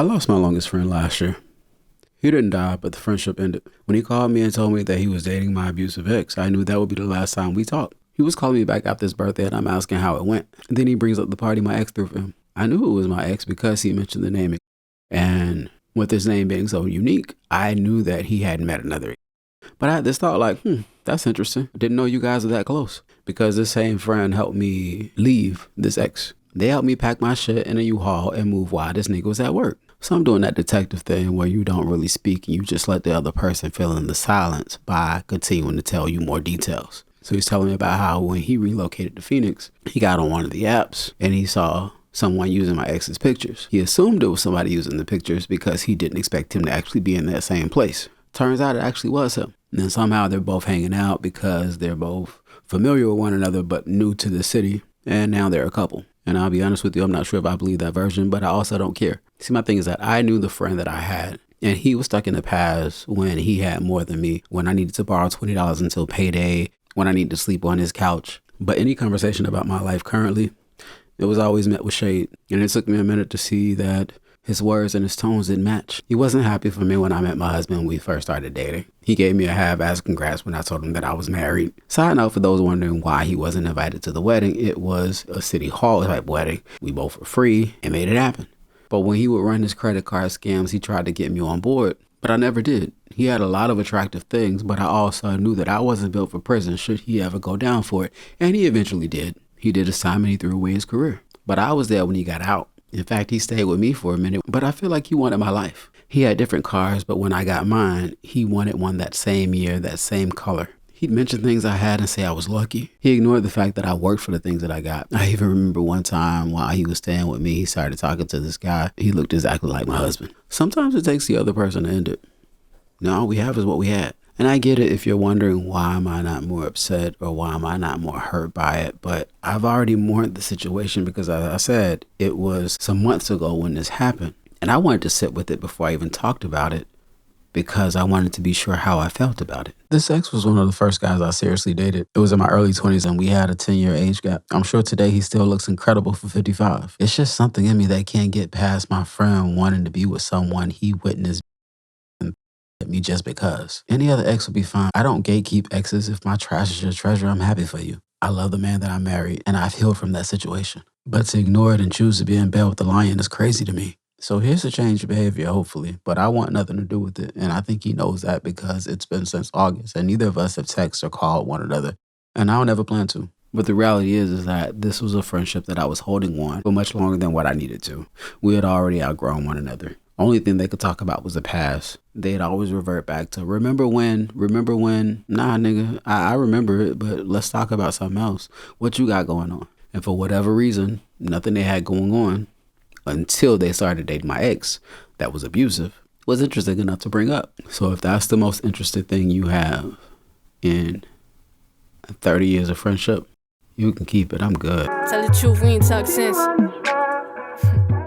I lost my longest friend last year. He didn't die, but the friendship ended. When he called me and told me that he was dating my abusive ex, I knew that would be the last time we talked. He was calling me back after his birthday and I'm asking how it went. And then he brings up the party my ex threw for him. I knew it was my ex because he mentioned the name. And with his name being so unique, I knew that he hadn't met another. But I had this thought like, that's interesting. I didn't know you guys were that close. Because this same friend helped me leave this ex. They helped me pack my shit in a U-Haul and move while this nigga was at work. So I'm doing that detective thing where you don't really speak and you just let the other person fill in the silence by continuing to tell you more details. So he's telling me about how when he relocated to Phoenix, he got on one of the apps and he saw someone using my ex's pictures. He assumed it was somebody using the pictures because he didn't expect him to actually be in that same place. Turns out it actually was him. And then somehow they're both hanging out because they're both familiar with one another but new to the city. And now they're a couple. And I'll be honest with you, I'm not sure if I believe that version, but I also don't care. See, my thing is that I knew the friend that I had, and he was stuck in the past when he had more than me, when I needed to borrow $20 until payday, when I needed to sleep on his couch. But any conversation about my life currently, it was always met with shade. And it took me a minute to see that his words and his tones didn't match. He wasn't happy for me when I met my husband when we first started dating. He gave me a half-ass congrats when I told him that I was married. Side note, for those wondering why he wasn't invited to the wedding, it was a city hall type wedding. We both were free and made it happen. But when he would run his credit card scams, he tried to get me on board, but I never did. He had a lot of attractive things, but I also knew that I wasn't built for prison should he ever go down for it. And he eventually did. He did his time and he threw away his career. But I was there when he got out. In fact, he stayed with me for a minute, but I feel like he wanted my life. He had different cars, but when I got mine, he wanted one that same year, that same color. He'd mention things I had and say I was lucky. He ignored the fact that I worked for the things that I got. I even remember one time while he was staying with me, he started talking to this guy. He looked exactly like my husband. Sometimes it takes the other person to end it. No, all we have is what we had. And I get it if you're wondering why am I not more upset or why am I not more hurt by it, but I've already mourned the situation because as I said, it was some months ago when this happened. And I wanted to sit with it before I even talked about it because I wanted to be sure how I felt about it. This ex was one of the first guys I seriously dated. It was in my early 20s and we had a 10-year age gap. I'm sure today he still looks incredible for 55. It's just something in me that can't get past my friend wanting to be with someone he witnessed me just because. Any other ex would be fine. I don't gatekeep exes. If my trash is your treasure, I'm happy for you. I love the man that I married and I've healed from that situation. But to ignore it and choose to be in bed with the lion is crazy to me. So here's a change of behavior, hopefully, but I want nothing to do with it. And I think he knows that because it's been since August and neither of us have texted or called one another. And I'll never plan to. But the reality is that this was a friendship that I was holding on for much longer than what I needed to. We had already outgrown one another. Only thing they could talk about was the past. They'd always revert back to, remember when, nah, nigga, I remember it, but let's talk about something else. What you got going on? And for whatever reason, nothing they had going on until they started dating my ex that was abusive was interesting enough to bring up. So if that's the most interesting thing you have in 30 years of friendship, you can keep it. I'm good. Tell the truth, we ain't talk sense.